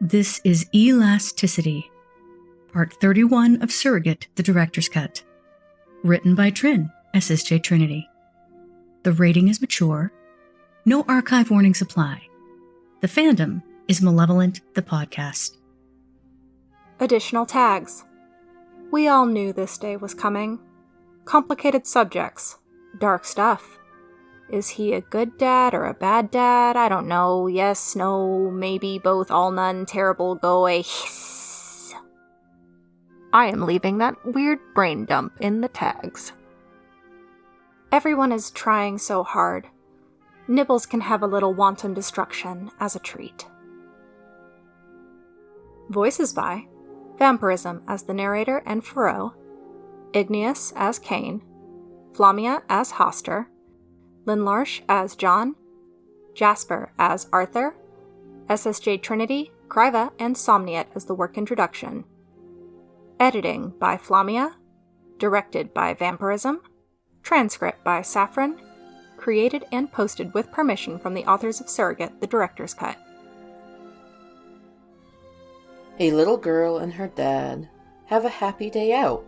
This is Elasticity, Part 31 of Surrogate, the Director's Cut. Written by Trin, SSJTrinity. The rating is mature. No archive warnings apply. The fandom is Malevolent the Podcast. Additional tags. We all knew this day was coming. Complicated subjects. Dark stuff. Is he a good dad or a bad dad? I don't know. Yes, no, maybe, both, all, none, terrible, go away. Hiss. I am leaving that weird brain dump in the tags. Everyone is trying so hard. Nibbles can have a little wanton destruction as a treat. Voices by Vmprsm as the narrator and Faroe, Igneous as Kayne, Flamia as Hastur, LynnLarsh as John, Jasper as Arthur, SSJTrinity, Kraiva, and Somniate as the work introduction. Editing by Flamia, directed by Vmprsm, transcript by Saffron, created and posted with permission from the authors of Surrogate, the Director's Cut. A little girl and her dad have a happy day out.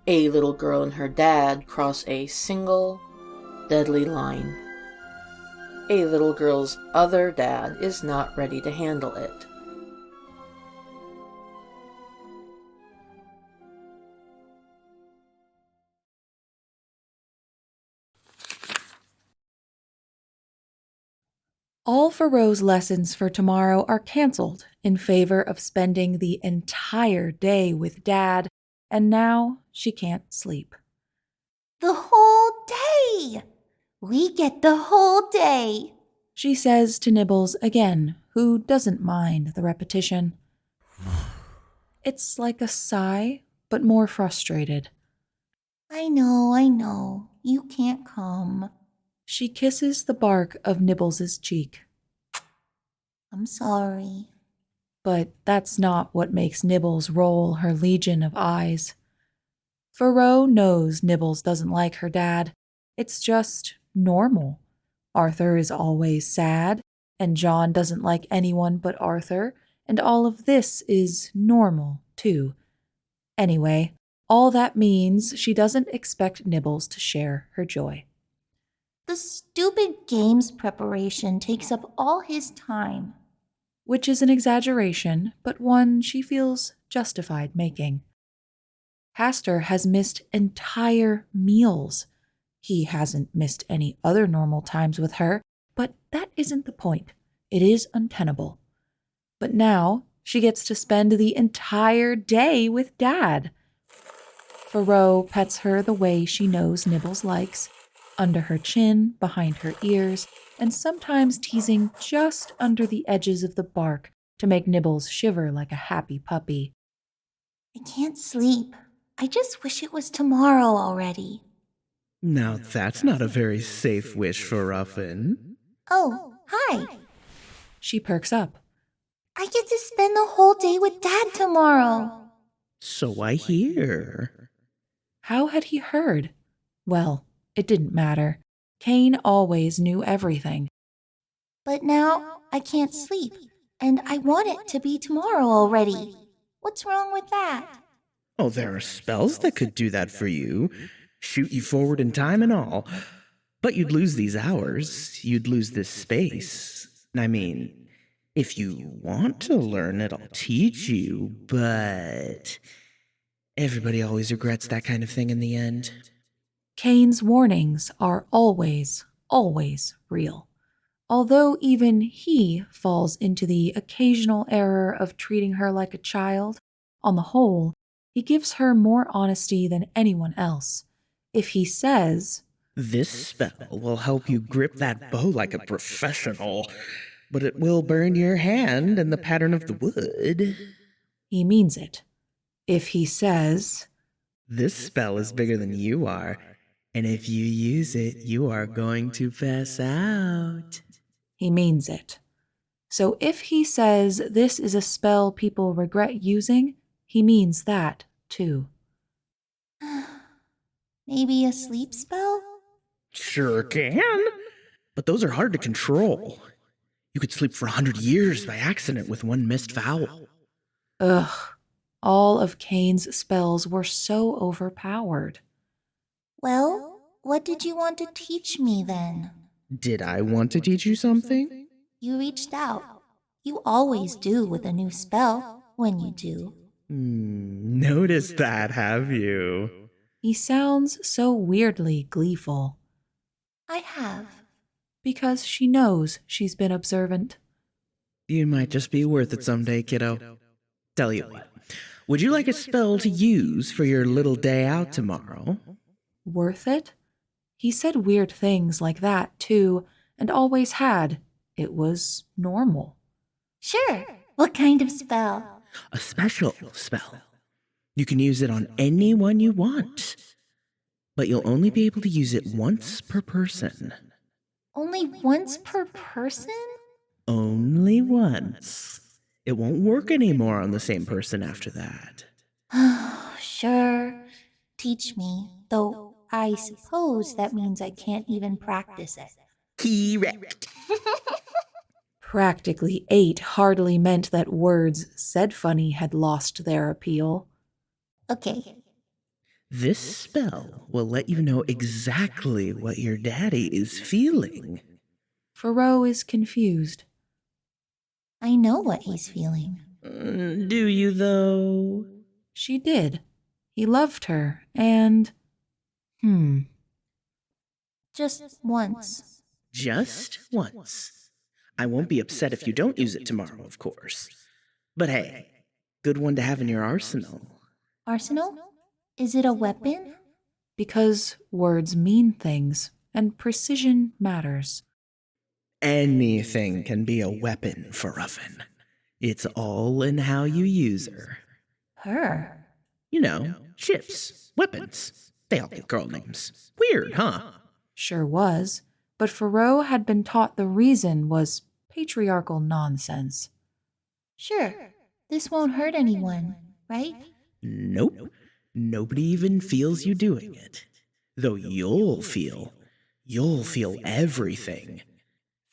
A little girl and her dad cross a single deadly line. A little girl's other dad is not ready to handle it. All Faroe's lessons for tomorrow are cancelled in favor of spending the entire day with Dad, and now she can't sleep. The whole day! We get the whole day, she says to Nibbles again, who doesn't mind the repetition. It's like a sigh, but more frustrated. I know, you can't come. She kisses the bark of Nibbles' cheek. I'm sorry. But that's not what makes Nibbles roll her legion of eyes. Faroe knows Nibbles doesn't like her dad. It's just normal. Arthur is always sad, and John doesn't like anyone but Arthur, and all of this is normal, too. Anyway, all that means she doesn't expect Nibbles to share her joy. The stupid games preparation takes up all his time. Which is an exaggeration, but one she feels justified making. Hastur has missed entire meals. He hasn't missed any other normal times with her, but that isn't the point. It is untenable. But now she gets to spend the entire day with Dad. Faroe pets her the way she knows Nibbles likes, under her chin, behind her ears, and sometimes teasing just under the edges of the bark to make Nibbles shiver like a happy puppy. I can't sleep. I just wish it was tomorrow already. Now that's not a very safe wish for Ruffin. Oh, hi. She perks up. I get to spend the whole day with Dad tomorrow. So I hear. How had he heard? Well, it didn't matter. Kayne always knew everything. But now I can't sleep, and I want it to be tomorrow already. What's wrong with that? Oh, there are spells that could do that for you. Shoot you forward in time and all. But you'd lose these hours. You'd lose this space. I mean, if you want to learn it, I'll teach you, but everybody always regrets that kind of thing in the end. Kayne's warnings are always, always real. Although even he falls into the occasional error of treating her like a child, on the whole, he gives her more honesty than anyone else. If he says, "This spell will help you grip that bow like a professional, but it will burn your hand in the pattern of the wood," he means it. If he says, "This spell is bigger than you are, and if you use it, you are going to pass out," he means it. So if he says this is a spell people regret using, he means that, too. Maybe a sleep spell? Sure can, but those are hard to control. You could sleep for 100 years by accident with one missed vowel. Ugh, all of Kayne's spells were so overpowered. Well, what did you want to teach me then? Did I want to teach you something? You reached out. You always do with a new spell, when you do. Noticed that, have you? He sounds so weirdly gleeful. I have. Because she knows she's been observant. You might just be worth it someday, kiddo. Tell you what, would you like a spell to use for your little day out tomorrow? Worth it? He said weird things like that, too, and always had. It was normal. Sure. What kind of spell? A special spell. You can use it on anyone you want, but you'll only be able to use it once per person. Only once per person? Only once. It won't work anymore on the same person after that. Sure. Teach me, though I suppose that means I can't even practice it. Correct. Practically 8 hardly meant that words said funny had lost their appeal. Okay. This spell will let you know exactly what your daddy is feeling. Faroe is confused. I know what he's feeling. Do you, though? She did. He loved her, and... Just once. Just once. I won't be upset if you don't use it tomorrow, of course. But hey, good one to have in your arsenal. Arsenal? Is it a weapon? Because words mean things, and precision matters. Anything can be a weapon for Oven. It's all in how you use her. Her? You know, ships, weapons. They all get girl names. Weird, huh? Sure was, but Faroe had been taught the reason was patriarchal nonsense. Sure. This won't hurt anyone, right? Nope. Nobody even feels you doing it. Though you'll feel everything.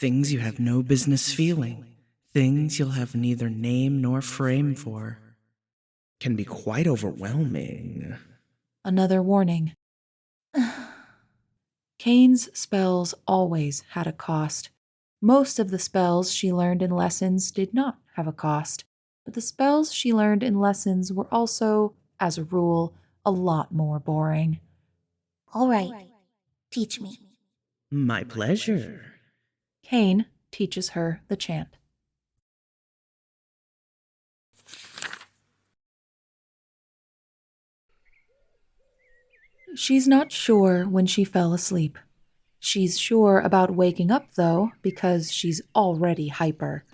Things you have no business feeling. Things you'll have neither name nor frame for. Can be quite overwhelming. Another warning. Kayne's spells always had a cost. Most of the spells she learned in lessons did not have a cost, but the spells she learned in lessons were also, as a rule, a lot more boring. All right. Teach me. My pleasure. Kayne teaches her the chant. She's not sure when she fell asleep. She's sure about waking up, though, because she's already hyper.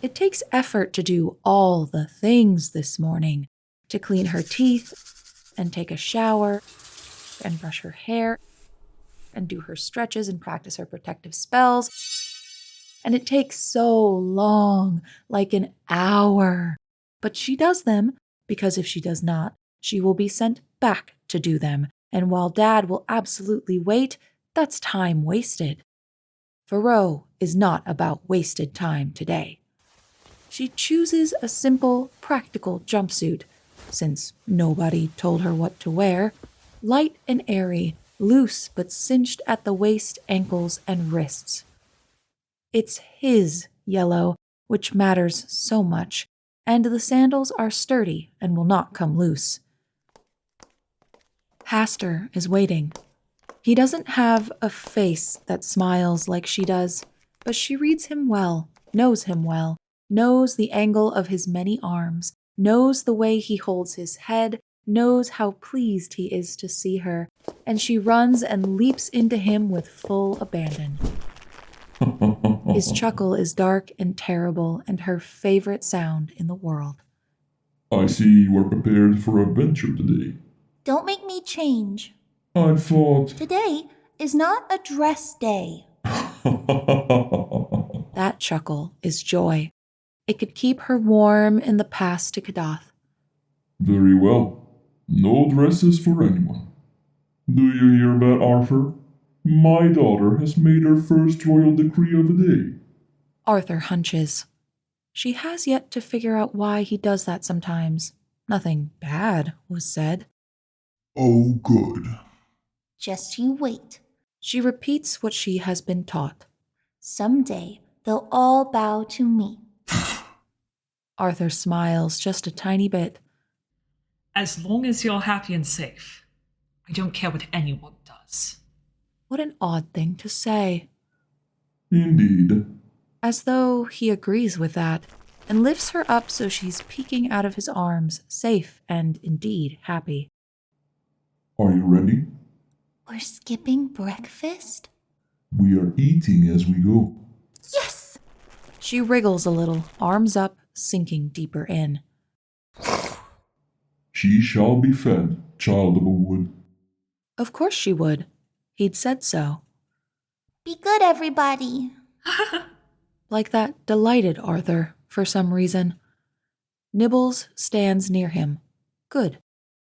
It takes effort to do all the things this morning. To clean her teeth, and take a shower, and brush her hair, and do her stretches and practice her protective spells. And it takes so long, like an hour. But she does them, because if she does not, she will be sent back to do them. And while Dad will absolutely wait, that's time wasted. Faroe is not about wasted time today. She chooses a simple, practical jumpsuit, since nobody told her what to wear, light and airy, loose but cinched at the waist, ankles, and wrists. It's his yellow, which matters so much, and the sandals are sturdy and will not come loose. Hastur is waiting. He doesn't have a face that smiles like she does, but she reads him well, knows the angle of his many arms, knows the way he holds his head, knows how pleased he is to see her, and she runs and leaps into him with full abandon. His chuckle is dark and terrible and her favorite sound in the world. I see you are prepared for adventure today. Don't make me change. I thought... Today is not a dress day. That chuckle is joy. It could keep her warm in the pass to Kadath. Very well. No dresses for anyone. Do you hear that, Arthur? My daughter has made her first royal decree of the day. Arthur hunches. She has yet to figure out why he does that sometimes. Nothing bad was said. Oh, good. Just you wait. She repeats what she has been taught. Someday they'll all bow to me. Arthur smiles just a tiny bit. As long as you're happy and safe. I don't care what anyone does. What an odd thing to say. Indeed. As though he agrees with that, and lifts her up so she's peeking out of his arms, safe and indeed happy. Are you ready? We're skipping breakfast? We are eating as we go. Yes! She wriggles a little, arms up, sinking deeper in. She shall be fed, child of a wood. Of course she would. He'd said so. Be good, everybody. Like that delighted Arthur, for some reason. Nibbles stands near him. Good.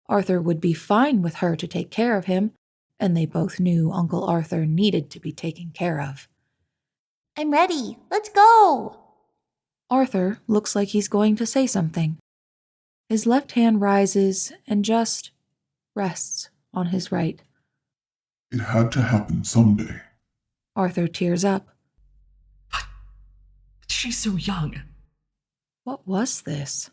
Arthur would be fine with her to take care of him, and they both knew Uncle Arthur needed to be taken care of. I'm ready. Let's go. Arthur looks like he's going to say something. His left hand rises and just rests on his right. It had to happen someday. Arthur tears up. But she's so young. What was this?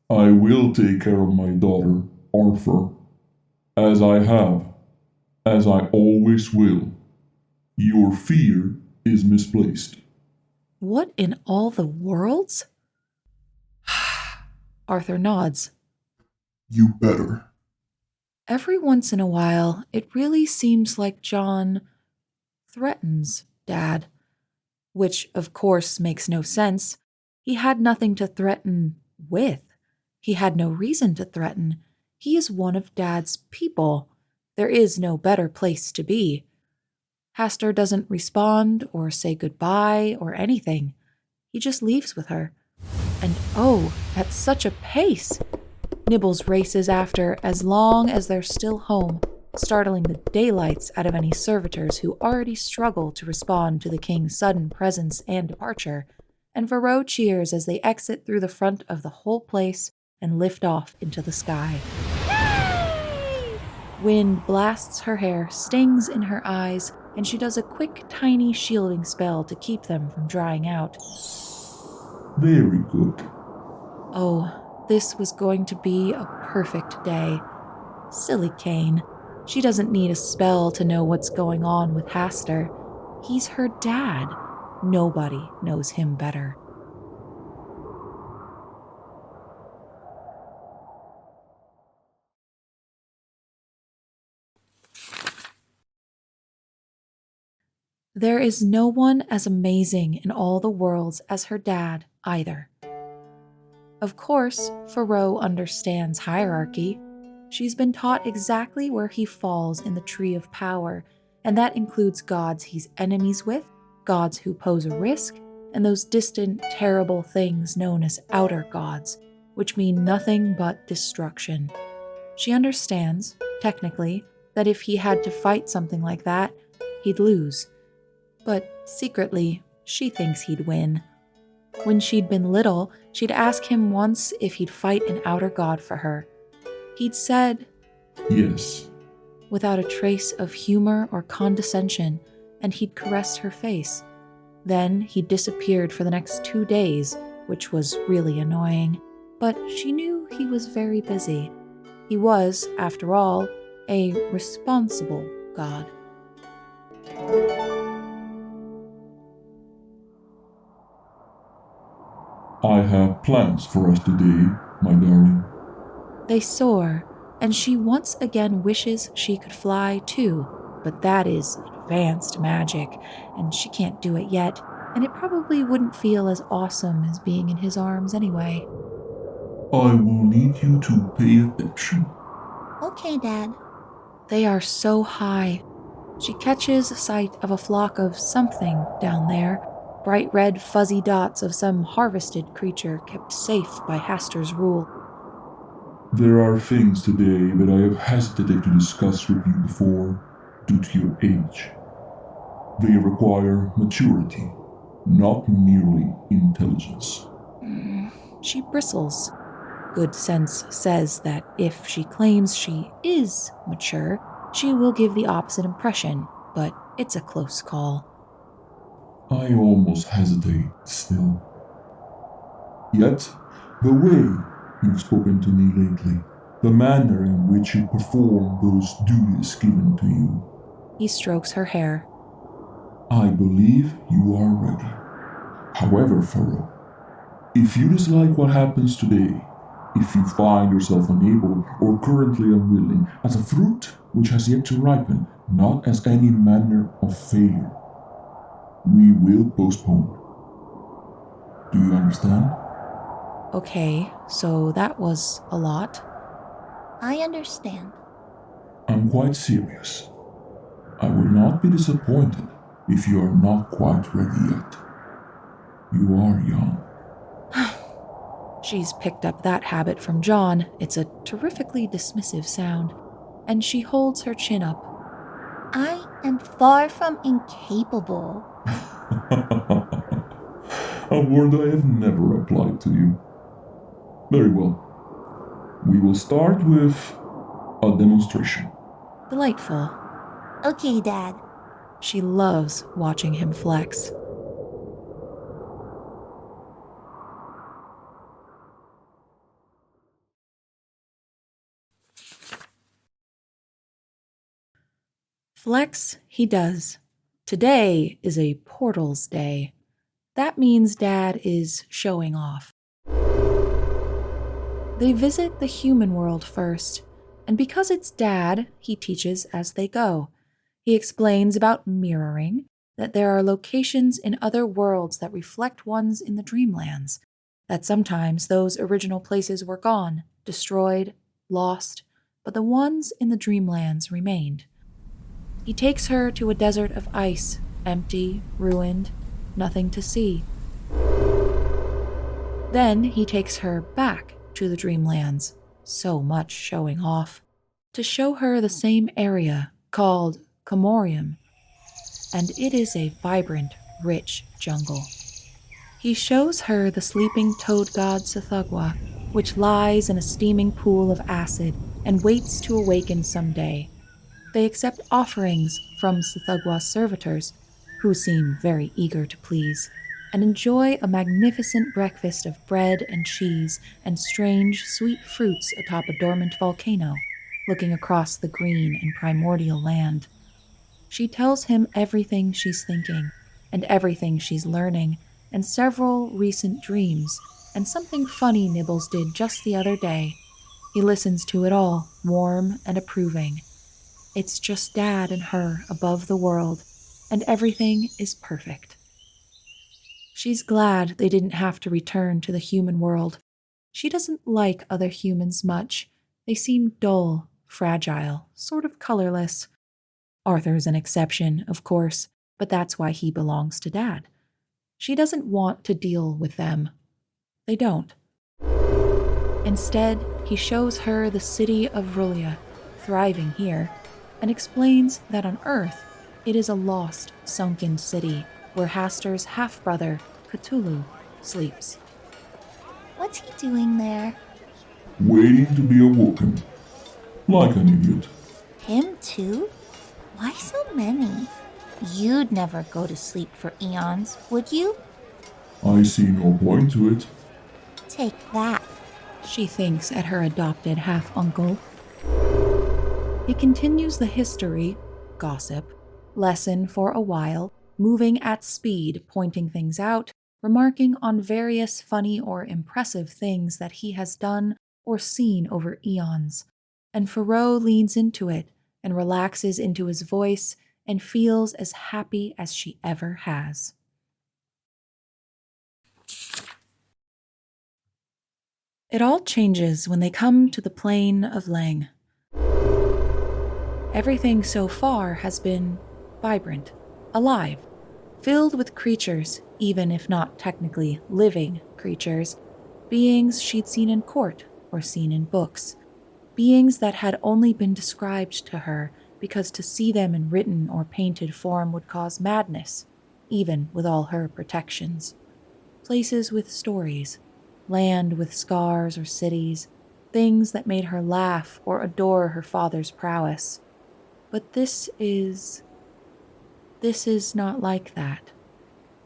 I will take care of my daughter, Arthur, as I have, as I always will. Your fear is misplaced. What in all the worlds? Arthur nods. You better. Every once in a while, it really seems like John threatens Dad, which of course makes no sense. He had nothing to threaten with. He had no reason to threaten. He is one of Dad's people. There is no better place to be. Hastur doesn't respond or say goodbye or anything. He just leaves with her. And oh, at such a pace! Nibbles races after as long as they're still home, startling the daylights out of any servitors who already struggle to respond to the king's sudden presence and departure, and Faroe cheers as they exit through the front of the whole place and lift off into the sky. Yay! Wind blasts her hair, stings in her eyes, and she does a quick, tiny shielding spell to keep them from drying out. Very good. Oh, this was going to be a perfect day. Silly Kayne. She doesn't need a spell to know what's going on with Hastur. He's her dad. Nobody knows him better. There is no one as amazing in all the worlds as her dad, either. Of course, Faroe understands hierarchy. She's been taught exactly where he falls in the tree of power, and that includes gods he's enemies with, gods who pose a risk, and those distant, terrible things known as outer gods, which mean nothing but destruction. She understands, technically, that if he had to fight something like that, he'd lose. But secretly, she thinks he'd win. When she'd been little, she'd ask him once if he'd fight an outer god for her. He'd said, Yes. without a trace of humor or condescension, and he'd caressed her face. Then he'd disappeared for the next 2 days, which was really annoying, but she knew he was very busy. He was, after all, a responsible god. I have plans for us today, my darling. They soar, and she once again wishes she could fly too, but that is advanced magic, and she can't do it yet, and it probably wouldn't feel as awesome as being in his arms anyway. I will need you to pay attention. Okay, Dad. They are so high. She catches sight of a flock of something down there, bright red fuzzy dots of some harvested creature kept safe by Hastur's rule. There are things today that I have hesitated to discuss with you before, due to your age. They require maturity. not merely intelligence. She bristles. Good sense says that if she claims she is mature, she will give the opposite impression, but it's a close call. I almost hesitate still. Yet, the way you've spoken to me lately, the manner in which you perform those duties given to you, He strokes her hair. I believe you are ready. However, Faroe, if you dislike what happens today, if you find yourself unable or currently unwilling, as a fruit which has yet to ripen, not as any manner of failure, we will postpone. Do you understand? Okay, so that was a lot. I understand. I'm quite serious. I would not be disappointed if you are not quite ready yet. You are young. She's picked up that habit from John. It's a terrifically dismissive sound. And she holds her chin up. I am far from incapable. A word I have never applied to you. Very well. We will start with a demonstration. Delightful. Okay, Dad. She loves watching him flex. Flex he does. Today is a portals day. That means Dad is showing off. They visit the human world first, and because it's Dad, he teaches as they go. He explains about mirroring, that there are locations in other worlds that reflect ones in the dreamlands, that sometimes those original places were gone, destroyed, lost, but the ones in the dreamlands remained. He takes her to a desert of ice, empty, ruined, nothing to see. Then he takes her back to the dreamlands, so much showing off, to show her the same area called Comorium, and it is a vibrant, rich jungle. He shows her the sleeping toad god Tsithugwa, which lies in a steaming pool of acid and waits to awaken someday. They accept offerings from Tsithugwa's servitors, who seem very eager to please, and enjoy a magnificent breakfast of bread and cheese and strange, sweet fruits atop a dormant volcano, looking across the green and primordial land. She tells him everything she's thinking, and everything she's learning, and several recent dreams, and something funny Nibbles did just the other day. He listens to it all, warm and approving. It's just Dad and her above the world, and everything is perfect. She's glad they didn't have to return to the human world. She doesn't like other humans much. They seem dull, fragile, sort of colorless. Arthur's an exception, of course, but that's why he belongs to Dad. She doesn't want to deal with them. They don't. Instead, he shows her the city of Rulia, thriving here, and explains that on Earth, it is a lost, sunken city where Hastur's half-brother, Cthulhu, sleeps. What's he doing there? Waiting to be awoken. Like an idiot. Him too? Why so many? You'd never go to sleep for eons, would you? I see no point to it. Take that. She thinks at her adopted half-uncle. He continues the history, gossip, lesson for a while, moving at speed, pointing things out, remarking on various funny or impressive things that he has done or seen over eons. And Faroe leans into it and relaxes into his voice and feels as happy as she ever has. It all changes when they come to the plain of Lang. Everything so far has been vibrant, alive, filled with creatures, even if not technically living creatures, beings she'd seen in court or seen in books, beings that had only been described to her because to see them in written or painted form would cause madness, even with all her protections. Places with stories, land with scars or cities, things that made her laugh or adore her father's prowess. But this is not like that.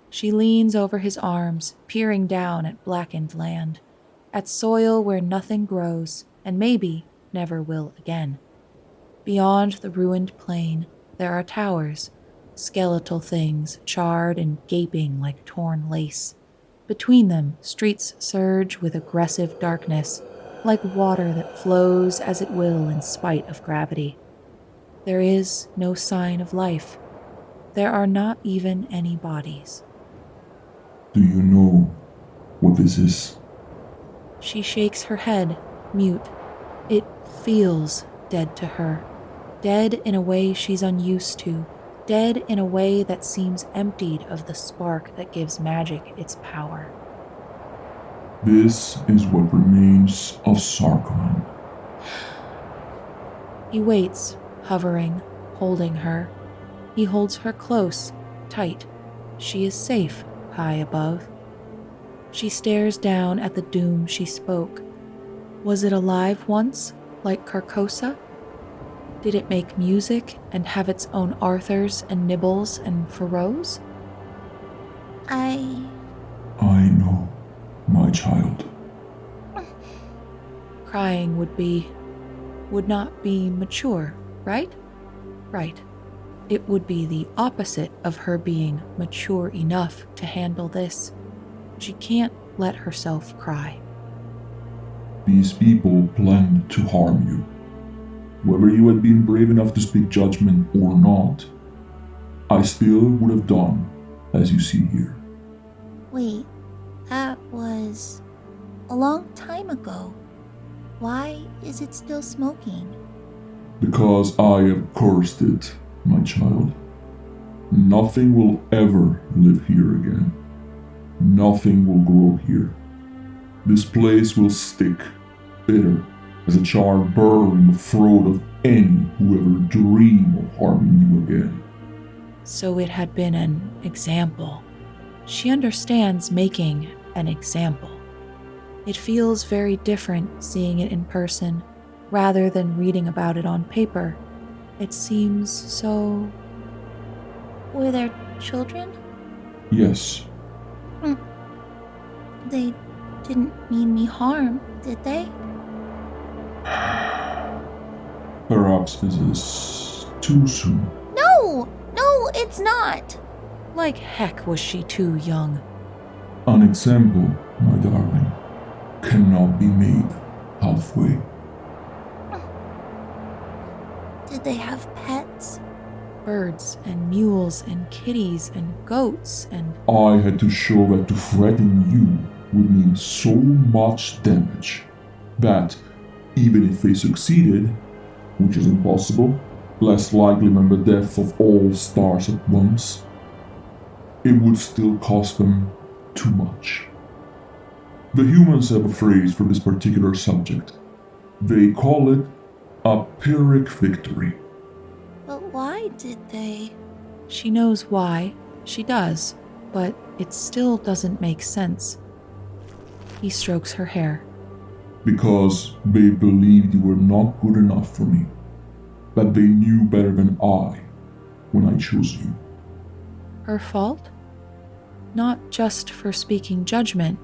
She leans over his arms, peering down at blackened land, at soil where nothing grows and maybe never will again. Beyond the ruined plain, there are towers, skeletal things charred and gaping like torn lace. Between them, streets surge with aggressive darkness, like water that flows as it will in spite of gravity. There is no sign of life. There are not even any bodies. Do you know what this is? She shakes her head, mute. It feels dead to her. Dead in a way she's unused to. Dead in a way that seems emptied of the spark that gives magic its power. This is what remains of Saffron. He waits, hovering, holding her. He holds her close, tight. She is safe, high above. She stares down at the doom she spoke. Was it alive once, like Carcosa? Did it make music and have its own Arthurs and Nibbles and Faroes? I know, my child. Crying would not be mature, right? Right. It would be the opposite of her being mature enough to handle this. She can't let herself cry. These people planned to harm you. Whether you had been brave enough to speak judgment or not, I still would have done as you see here. Wait, that was a long time ago. Why is it still smoking? Because I have cursed it, my child. Nothing will ever live here again. Nothing will grow here. This place will stick, bitter as a charred burr in the throat of any who ever dream of harming you again. So it had been an example. She understands making an example. It feels very different seeing it in person, rather than reading about it on paper. It seems so... Were there children? Yes. They didn't mean me harm, did they? Perhaps this is too soon. No, it's not. Like heck was she too young. An example, my darling, cannot be made halfway. Did they have pets? Birds and mules and kitties and goats and... I had to show that to threaten you would mean so much damage that, even if they succeeded, which is impossible, less likely than the death of all stars at once, it would still cost them too much. The humans have a phrase for this particular subject. They call it a Pyrrhic victory. But why did they? She knows why. She does. But it still doesn't make sense. He strokes her hair. Because they believed you were not good enough for me. That they knew better than I when I chose you. Her fault? Not just for speaking judgment,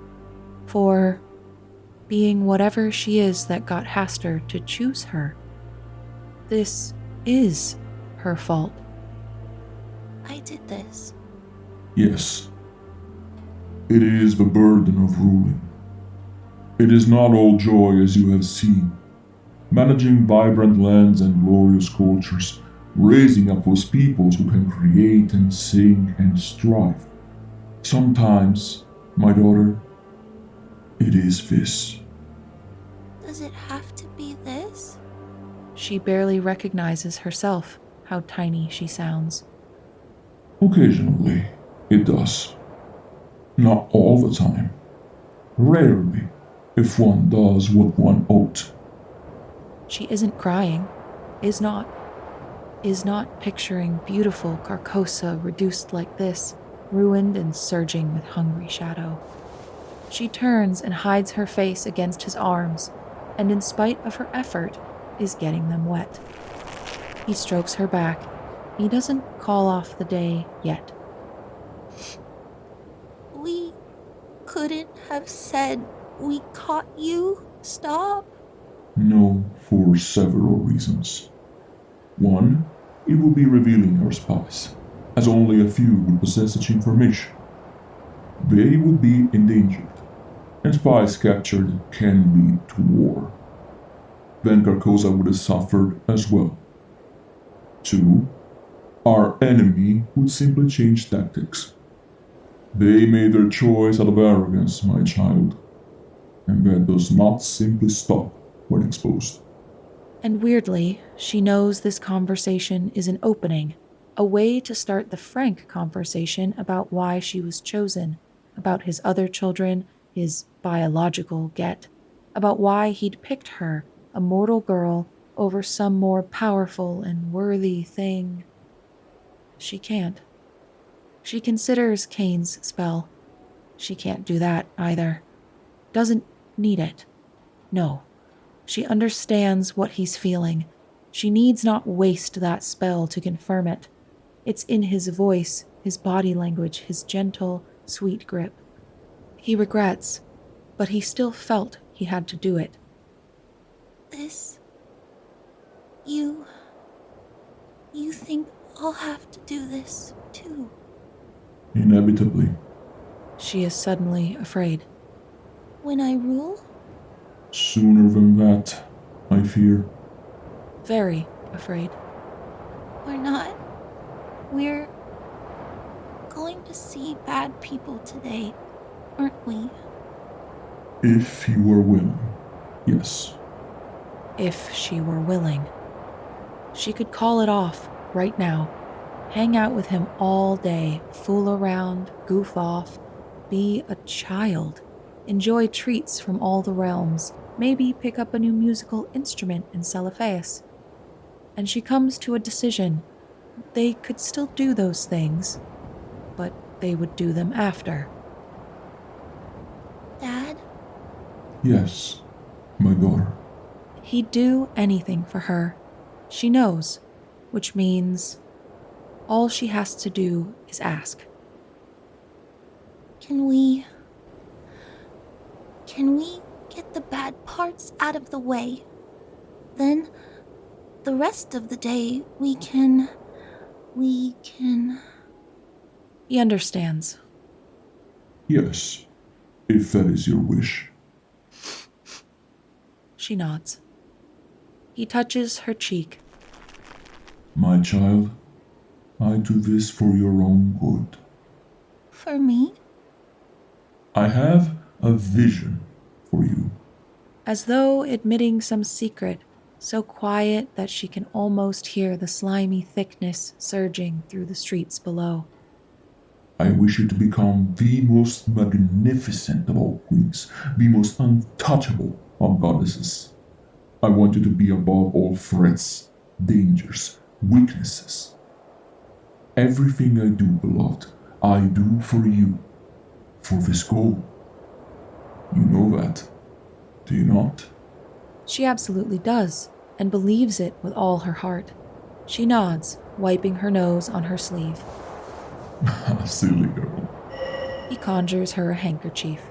for being whatever she is that got Hastur to choose her. This is her fault. I did this. Yes. It is the burden of ruling. It is not all joy as you have seen. Managing vibrant lands and glorious cultures, raising up those peoples who can create and sing and strive. Sometimes, my daughter, it is this. Does it have to be this? She barely recognizes herself, how tiny she sounds. Occasionally, it does. Not all the time. Rarely, if one does what one ought. She isn't crying, is not picturing beautiful Carcosa reduced like this. ruined and surging with hungry shadow. She turns and hides her face against his arms, and in spite of her effort, is getting them wet. He strokes her back. He doesn't call off the day yet. We couldn't have said we caught you. Stop. No, for several reasons. One, it would be revealing our spies, as only a few would possess such information. They would be endangered, and spies captured can lead to war. Then Carcosa would have suffered as well. Two, our enemy would simply change tactics. They made their choice out of arrogance, my child, and that does not simply stop when exposed. And weirdly, she knows this conversation is an opening, a way to start the frank conversation about why she was chosen, about his other children, his biological get, about why he'd picked her, a mortal girl, over some more powerful and worthy thing. She can't. She considers Kayne's spell. She can't do that either. Doesn't need it. No. She understands what he's feeling. She needs not waste that spell to confirm it. It's in his voice, his body language, his gentle, sweet grip. He regrets, but he still felt he had to do it. This... You think I'll have to do this, too? Inevitably. She is suddenly afraid. When I rule? Sooner than that, I fear. Very afraid. We're not. We're going to see bad people today, aren't we? If you are willing, yes. If she were willing. She could call it off right now. Hang out with him all day, fool around, goof off, be a child, enjoy treats from all the realms, maybe pick up a new musical instrument in Celiphaeus. And she comes to a decision. They could still do those things, but they would do them after. Dad? Yes, my daughter. He'd do anything for her. She knows, which means all she has to do is ask. Can we get the bad parts out of the way? Then, the rest of the day, we can... He understands. Yes, if that is your wish. She nods. He touches her cheek. My child, I do this for your own good. For me? I have a vision for you. As though admitting some secret, so quiet that she can almost hear the slimy thickness surging through the streets below. I wish you to become the most magnificent of all queens, the most untouchable of goddesses. I want you to be above all threats, dangers, weaknesses. Everything I do, beloved, I do for you, for this goal. You know that, do you not? She absolutely does, and believes it with all her heart. She nods, wiping her nose on her sleeve. Silly girl. He conjures her a handkerchief.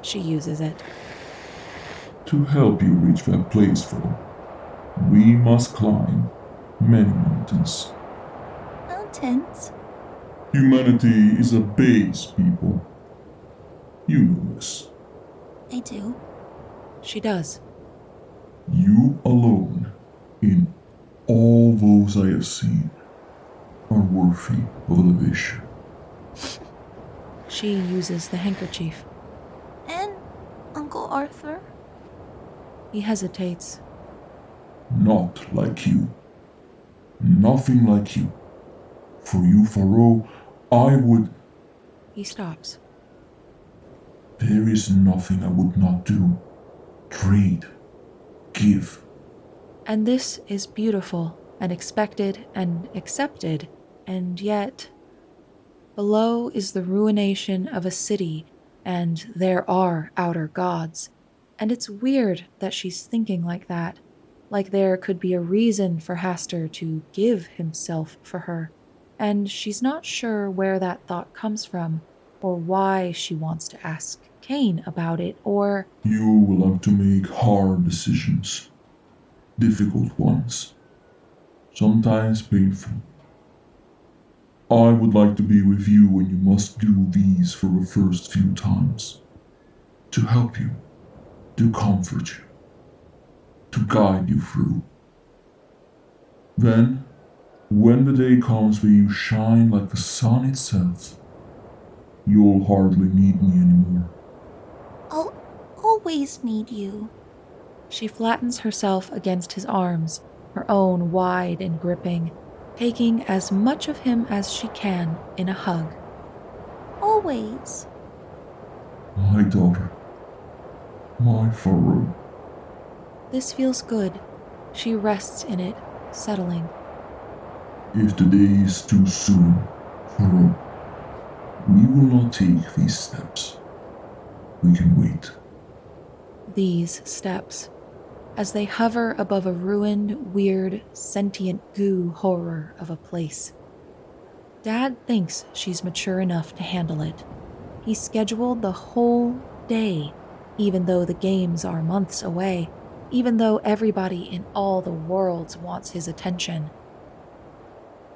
She uses it. To help you reach that place, Faroe, we must climb many mountains. Mountains? Humanity is a base people. You know this. I do. She does. You alone, in all those I have seen, are worthy of elevation. She uses the handkerchief. And Uncle Arthur? He hesitates. Not like you. Nothing like you. For you, Faroe, I would... He stops. There is nothing I would not do. Trade. Give. And this is beautiful and expected and accepted And yet, below is the ruination of a city, and there are outer gods. And it's weird that she's thinking like that, like there could be a reason for Hastur to give himself for her, and she's not sure where that thought comes from, or why she wants to ask Kayne about it, or... You will have to make hard decisions. Difficult ones. Sometimes painful. I would like to be with you when you must do these for the first few times. To help you. To comfort you. To guide you through. Then, when the day comes where you shine like the sun itself, you'll hardly need me anymore. I'll always need you. She flattens herself against his arms, her own wide and gripping, taking as much of him as she can in a hug. Always. My daughter. My Faroe. This feels good. She rests in it, settling. If the day is too soon, Faroe, we will not take these steps. We can wait. These steps, as they hover above a ruined, weird, sentient goo horror of a place. Dad thinks she's mature enough to handle it. He scheduled the whole day, even though the games are months away, even though everybody in all the worlds wants his attention.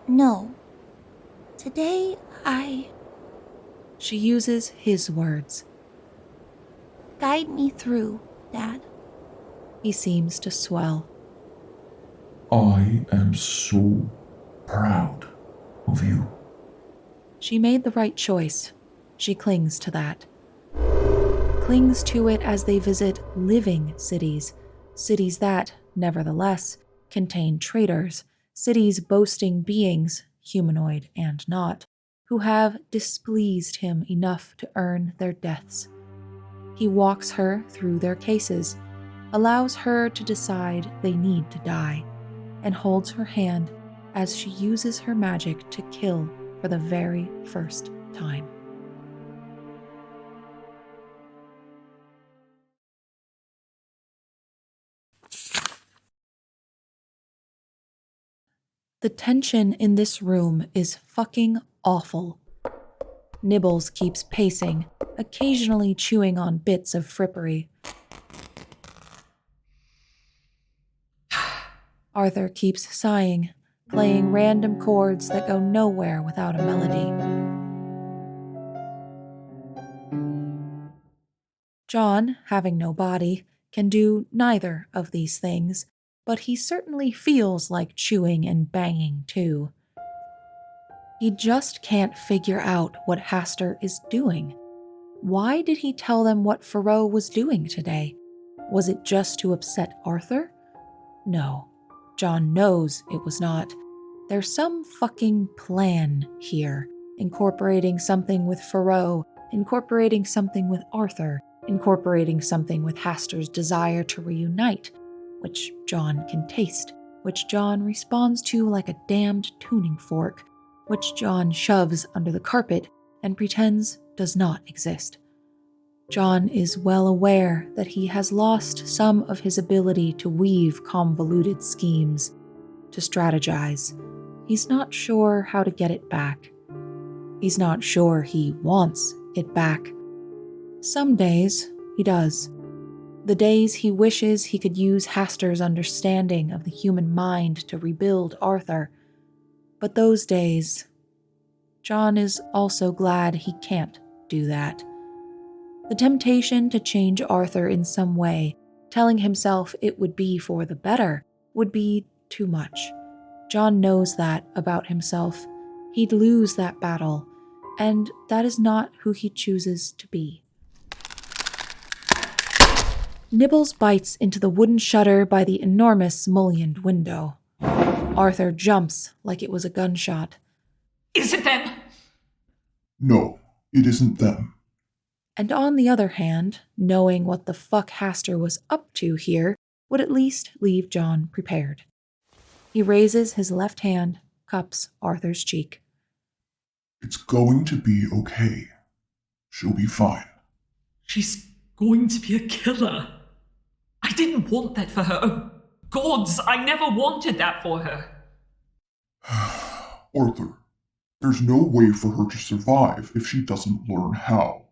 No. Today, She uses his words. Guide me through, Dad. He seems to swell. I am so proud of you. She made the right choice. She clings to that. Clings to it as they visit living cities. Cities that, nevertheless, contain traitors. Cities boasting beings, humanoid and not, who have displeased him enough to earn their deaths. He walks her through their cases, allows her to decide they need to die, and holds her hand as she uses her magic to kill for the very first time. The tension in this room is fucking awful. Nibbles keeps pacing, occasionally chewing on bits of frippery. Arthur keeps sighing, playing random chords that go nowhere without a melody. John, having no body, can do neither of these things, but he certainly feels like chewing and banging too. He just can't figure out what Hastur is doing. Why did he tell them what Faroe was doing today? Was it just to upset Arthur? No, John knows it was not. There's some fucking plan here, incorporating something with Faroe, incorporating something with Arthur, incorporating something with Hastur's desire to reunite, which John can taste, which John responds to like a damned tuning fork, which John shoves under the carpet and pretends does not exist. John is well aware that he has lost some of his ability to weave convoluted schemes, to strategize. He's not sure how to get it back. He's not sure he wants it back. Some days he does. The days he wishes he could use Hastur's understanding of the human mind to rebuild Arthur. But those days, John is also glad he can't do that. The temptation to change Arthur in some way, telling himself it would be for the better, would be too much. John knows that about himself. He'd lose that battle, and that is not who he chooses to be. Nibbles bites into the wooden shutter by the enormous mullioned window. Arthur jumps like it was a gunshot. Is it them? No, it isn't them. And on the other hand, knowing what the fuck Hastur was up to here would at least leave John prepared. He raises his left hand, cups Arthur's cheek. It's going to be okay. She'll be fine. She's going to be a killer. I didn't want that for her. Oh, gods, I never wanted that for her. Arthur, there's no way for her to survive if she doesn't learn how.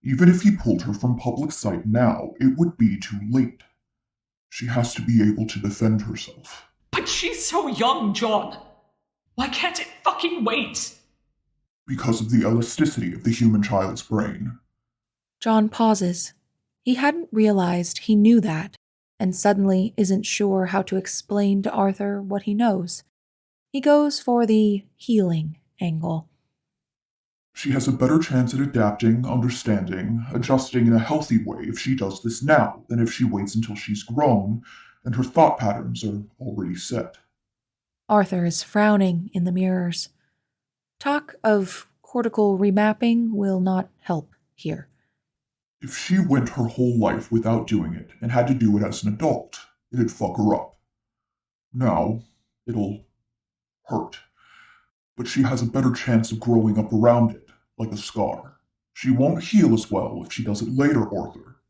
Even if he pulled her from public sight now, it would be too late. She has to be able to defend herself. But she's so young, John. Why can't it fucking wait? Because of the elasticity of the human child's brain. John pauses. He hadn't realized he knew that, and suddenly isn't sure how to explain to Arthur what he knows. He goes for the healing angle. She has a better chance at adapting, understanding, adjusting in a healthy way if she does this now than if she waits until she's grown and her thought patterns are already set. Arthur is frowning in the mirrors. Talk of cortical remapping will not help here. If she went her whole life without doing it and had to do it as an adult, it'd fuck her up. Now, it'll hurt. But she has a better chance of growing up around it, like a scar. She won't heal as well if she does it later, Arthur.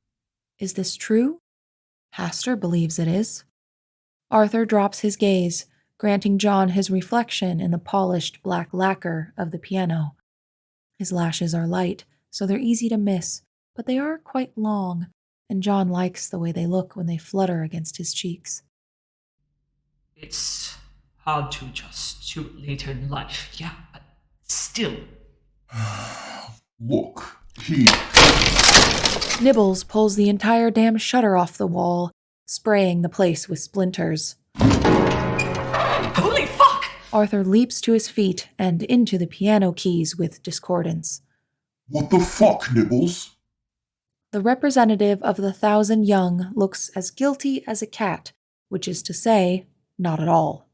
Is this true? Hastur believes it is. Arthur drops his gaze, granting John his reflection in the polished black lacquer of the piano. His lashes are light, so they're easy to miss, but they are quite long, and John likes the way they look when they flutter against his cheeks. It's hard to adjust to it later in life, yeah, but still. Look, he... Nibbles pulls the entire damn shutter off the wall, spraying the place with splinters. Holy fuck! Arthur leaps to his feet and into the piano keys with discordance. What the fuck, Nibbles? The representative of the 1,000 Young looks as guilty as a cat, which is to say, not at all.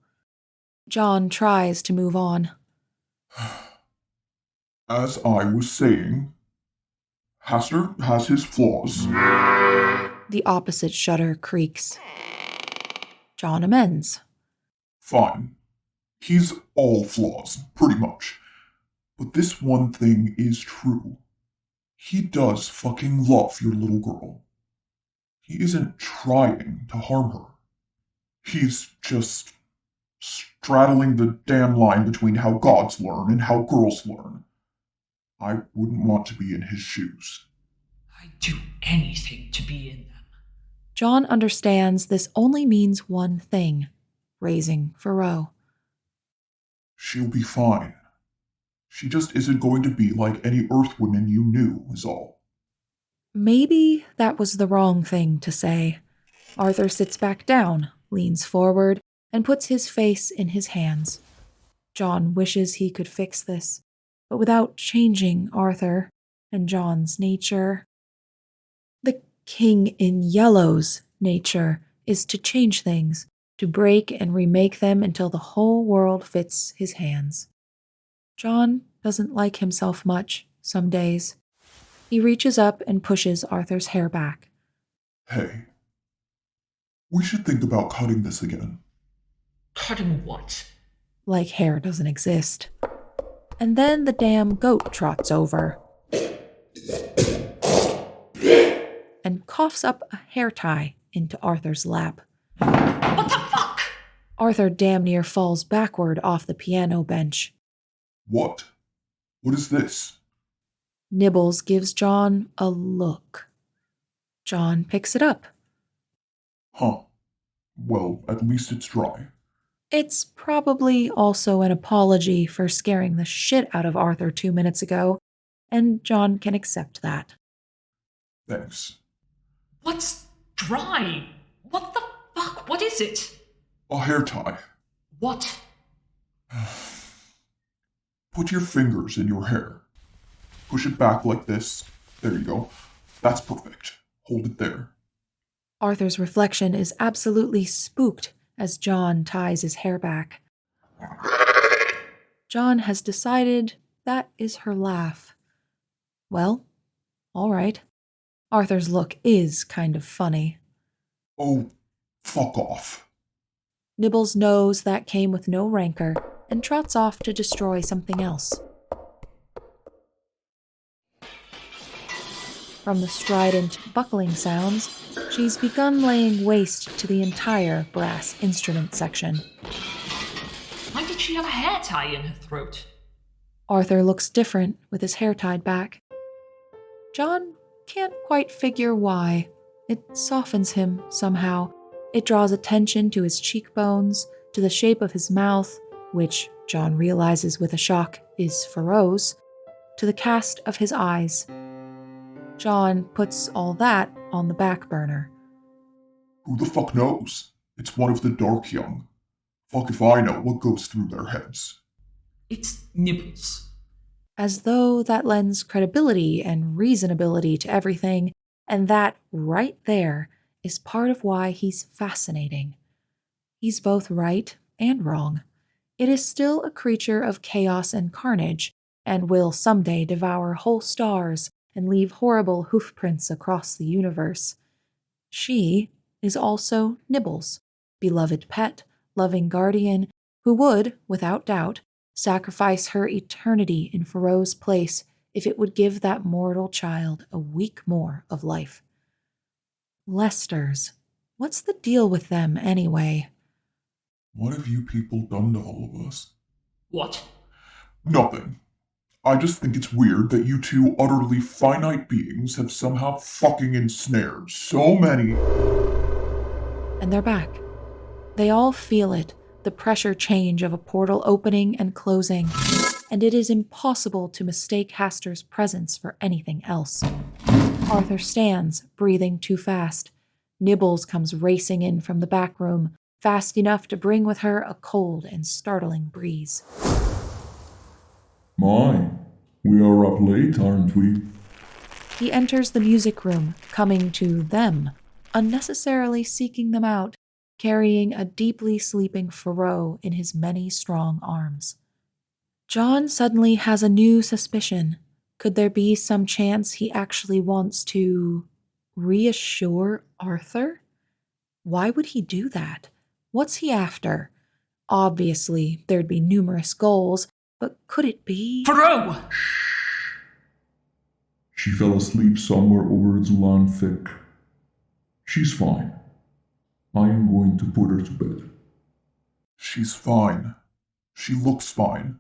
John tries to move on. As I was saying, Hastur has his flaws. The opposite shutter creaks. John amends. Fine. He's all flaws, pretty much. But this one thing is true. He does fucking love your little girl. He isn't trying to harm her. He's just straddling the damn line between how gods learn and how girls learn. I wouldn't want to be in his shoes. I'd do anything to be in them. John understands this only means one thing: raising Faroe. She'll be fine. She just isn't going to be like any Earth women you knew, is all. Maybe that was the wrong thing to say. Arthur sits back down, leans forward, and puts his face in his hands. John wishes he could fix this, but without changing Arthur and John's nature. The King in Yellow's nature is to change things, to break and remake them until the whole world fits his hands. John doesn't like himself much some days. He reaches up and pushes Arthur's hair back. Hey, we should think about cutting this again. Cutting what? Like hair doesn't exist. And then the damn goat trots over and coughs up a hair tie into Arthur's lap. What the fuck? Arthur damn near falls backward off the piano bench. What? What is this? Nibbles gives John a look. John picks it up. Huh. Well, at least it's dry. It's probably also an apology for scaring the shit out of Arthur 2 minutes ago, and John can accept that. Thanks. What's dry? What the fuck? What is it? A hair tie. What? Put your fingers in your hair. Push it back like this. There you go. That's perfect. Hold it there. Arthur's reflection is absolutely spooked as John ties his hair back. John has decided that is her laugh. Well, all right. Arthur's look is kind of funny. Oh, fuck off. Nibbles knows that came with no rancor and trots off to destroy something else. From the strident buckling sounds, she's begun laying waste to the entire brass instrument section. Why did she have a hair tie in her throat? Arthur looks different with his hair tied back. John can't quite figure why. It softens him somehow. It draws attention to his cheekbones, to the shape of his mouth, which John realizes with a shock is Faroe's, to the cast of his eyes. John puts all that on the back burner. Who the fuck knows? It's one of the Dark Young. Fuck if I know what goes through their heads. It's Nibbles. As though that lends credibility and reasonability to everything, and that right there is part of why he's fascinating. He's both right and wrong. It is still a creature of chaos and carnage, and will someday devour whole stars and leave horrible hoofprints across the universe. She is also Nibbles, beloved pet, loving guardian, who would, without doubt, sacrifice her eternity in Faroe's place if it would give that mortal child a week more of life. Lesters. What's the deal with them anyway? What have you people done to all of us? What? Nothing. I just think it's weird that you two utterly finite beings have somehow fucking ensnared so many. And they're back. They all feel it, the pressure change of a portal opening and closing, and it is impossible to mistake Hastur's presence for anything else. Arthur stands, breathing too fast. Nibbles comes racing in from the back room, fast enough to bring with her a cold and startling breeze. My, we are up late, aren't we? He enters the music room, coming to them, unnecessarily seeking them out, carrying a deeply sleeping Faroe in his many strong arms. John suddenly has a new suspicion. Could there be some chance he actually wants to reassure Arthur? Why would he do that? What's he after? Obviously, there'd be numerous goals, but could it be... Faroe! She fell asleep somewhere over Vmprsm. She's fine. I am going to put her to bed. She's fine. She looks fine.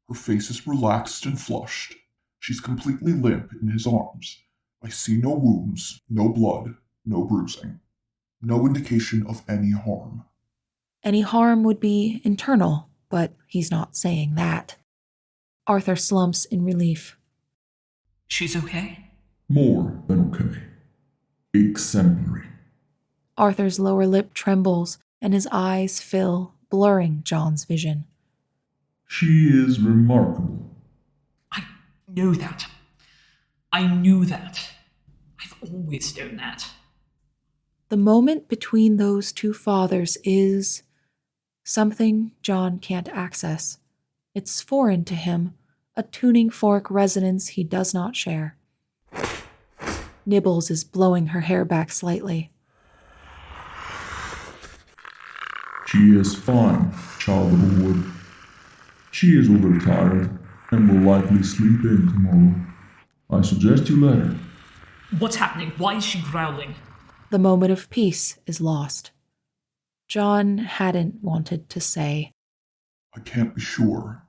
Her face is relaxed and flushed. She's completely limp in his arms. I see no wounds, no blood, no bruising. No indication of any harm. Any harm would be internal, but he's not saying that. Arthur slumps in relief. She's okay? More than okay. Exemplary. Arthur's lower lip trembles, and his eyes fill, blurring John's vision. She is remarkable. I knew that. I knew that. I've always known that. The moment between those two fathers is something John can't access. It's foreign to him, a tuning fork resonance he does not share. Nibbles is blowing her hair back slightly. She is fine, child of the wood. She is overtired and will likely sleep in tomorrow. I suggest you let her. What's happening? Why is she growling? The moment of peace is lost. John hadn't wanted to say. I can't be sure,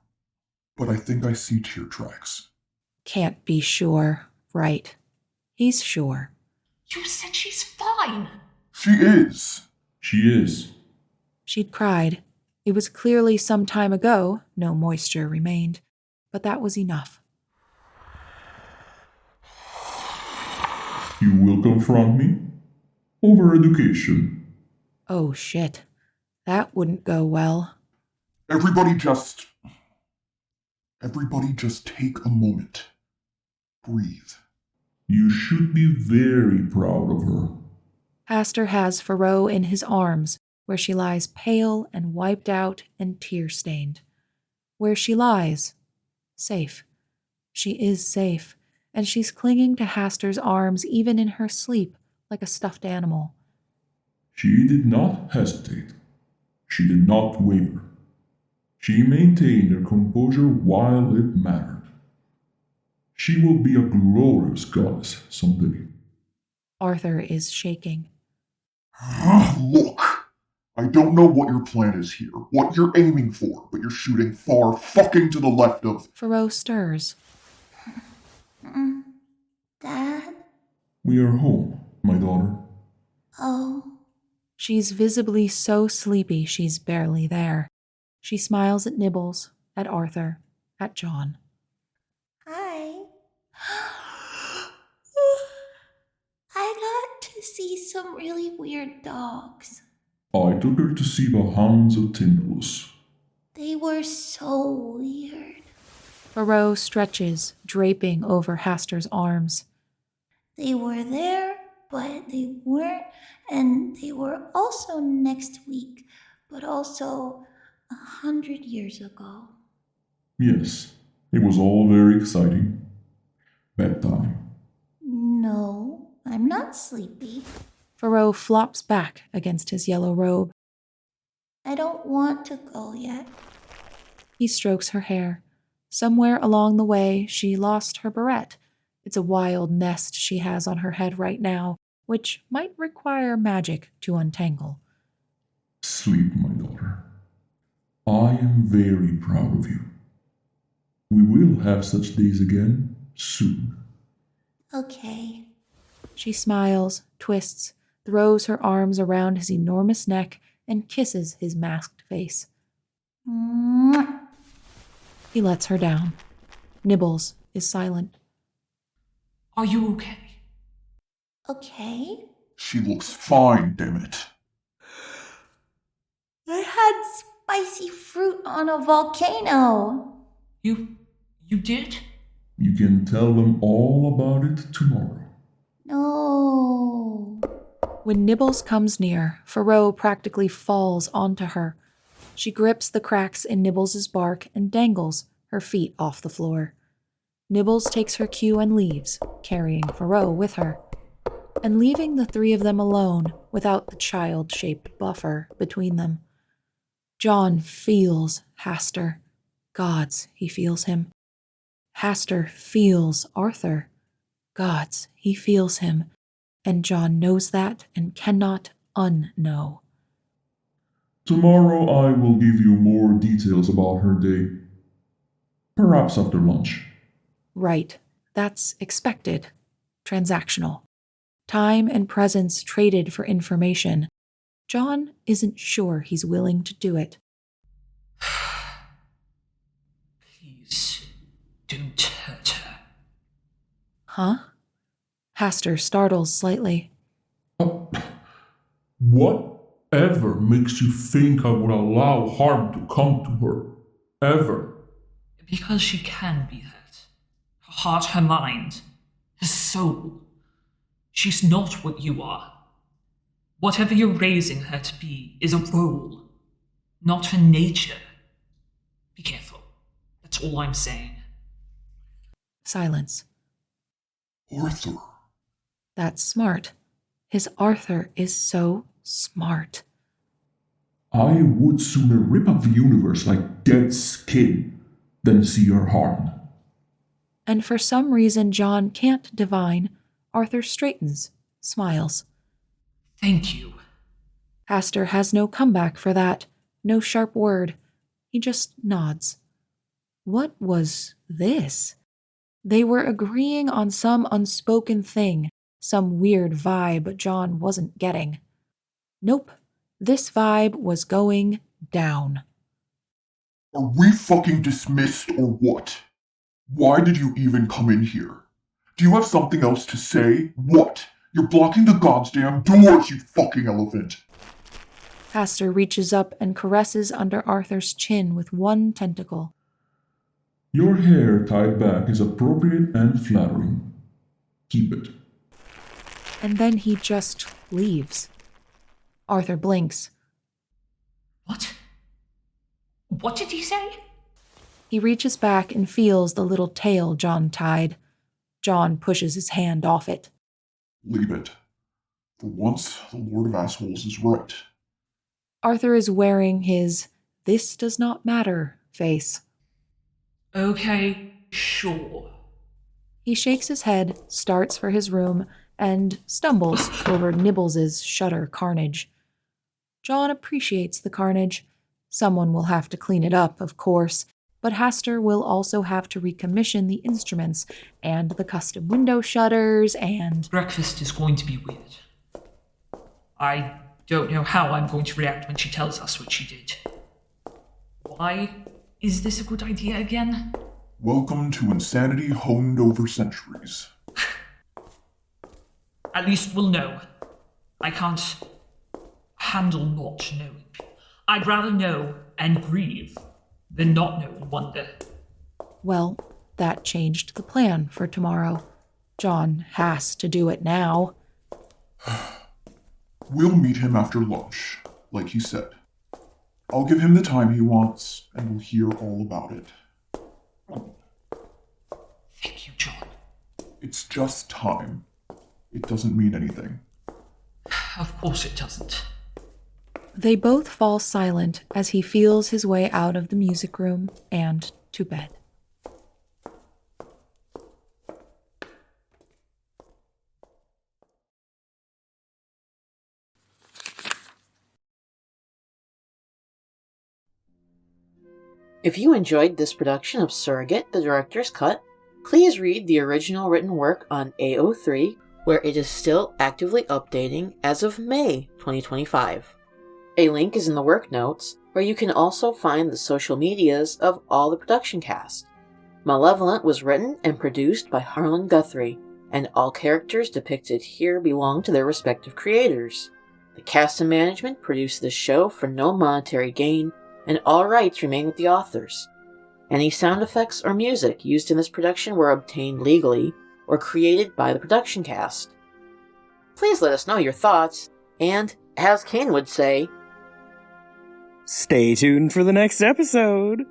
but I think I see tear tracks. Can't be sure, right. He's sure. You said she's fine. She is. She is. She'd cried. It was clearly some time ago, no moisture remained, but that was enough. You will confront me? Over education. Oh shit. That wouldn't go well. Everybody just take a moment. Breathe. You should be very proud of her. Hastur has Faroe in his arms, where she lies pale and wiped out and tear-stained. Where she lies, safe. She is safe, and she's clinging to Hastur's arms even in her sleep, like a stuffed animal. She did not hesitate. She did not waver. She maintained her composure while it mattered. She will be a glorious goddess someday. Arthur is shaking. Look, I don't know what your plan is here, what you're aiming for, but you're shooting far fucking to the left of... Faroe stirs. Dad? We are home, my daughter. Oh. She's visibly so sleepy she's barely there. She smiles at Nibbles, at Arthur, at John. Hi. I got to see some really weird dogs. I took her to see the hounds of Timberless. They were so weird. Faroe stretches, draping over Hastur's arms. They were there, but they weren't, and they were also next week, but also 100 years ago. Yes, it was all very exciting. Bedtime. No, I'm not sleepy. Faroe flops back against his yellow robe. I don't want to go yet. He strokes her hair. Somewhere along the way, she lost her barrette. It's a wild nest she has on her head right now, which might require magic to untangle. Sleep, my daughter. I am very proud of you. We will have such days again soon. Okay. She smiles, twists, throws her arms around his enormous neck, and kisses his masked face. Mwah. He lets her down. Nibbles is silent. Are you okay? Okay. She looks fine, damn it. I had spicy fruit on a volcano. You did? You can tell them all about it tomorrow. No. When Nibbles comes near, Faroe practically falls onto her. She grips the cracks in Nibbles' bark and dangles, her feet off the floor. Nibbles takes her cue and leaves, carrying Faroe with her, and leaving the three of them alone without the child-shaped buffer between them. John feels Hastur. Gods, he feels him. Hastur feels Arthur. Gods, he feels him. And John knows that and cannot unknow. Tomorrow I will give you more details about her day. Perhaps after lunch. Right. That's expected. Transactional. Time and presence traded for information. John isn't sure he's willing to do it. Please, don't hurt her. Huh? Hastur startles slightly. Whatever makes you think I would allow harm to come to her? Ever? Because she can be hurt. Her heart, her mind, her soul. She's not what you are. Whatever you're raising her to be is a role, not her nature. Be careful. That's all I'm saying. Silence. Arthur. That's smart. His Arthur is so smart. I would sooner rip up the universe like dead skin than see her harmed. And for some reason John can't divine, Arthur straightens, smiles. Thank you. Hastur has no comeback for that, no sharp word. He just nods. What was this? They were agreeing on some unspoken thing, some weird vibe John wasn't getting. Nope, this vibe was going down. Are we fucking dismissed or what? Why did you even come in here? Do you have something else to say? What? You're blocking the goddamn doors, you fucking elephant! Hastur reaches up and caresses under Arthur's chin with one tentacle. Your hair tied back is appropriate and flattering. Keep it. And then he just leaves. Arthur blinks. What? What did he say? He reaches back and feels the little tail John tied. John pushes his hand off it. Leave it. For once, the Lord of Assholes is right. Arthur is wearing his "this does not matter" face. Okay, sure. He shakes his head, starts for his room, and stumbles over Nibbles' shutter carnage. John appreciates the carnage. Someone will have to clean it up, of course, but Hastur will also have to recommission the instruments and the custom window shutters and... Breakfast is going to be weird. I don't know how I'm going to react when she tells us what she did. Why is this a good idea again? Welcome to insanity honed over centuries. At least we'll know. I can't handle not knowing. I'd rather know and grieve than not know and wonder. Well, that changed the plan for tomorrow. John has to do it now. We'll meet him after lunch, like he said. I'll give him the time he wants, and we'll hear all about it. Thank you, John. It's just time. It doesn't mean anything. Of course it doesn't. They both fall silent as he feels his way out of the music room and to bed. If you enjoyed this production of Surrogate, the Director's Cut, please read the original written work on AO3, where it is still actively updating as of May 2025. A link is in the work notes, where you can also find the social medias of all the production cast. Malevolent was written and produced by Harlan Guthrie, and all characters depicted here belong to their respective creators. The cast and management produced this show for no monetary gain, and all rights remain with the authors. Any sound effects or music used in this production were obtained legally or created by the production cast. Please let us know your thoughts, and, as Kayne would say, Stay tuned for the next episode.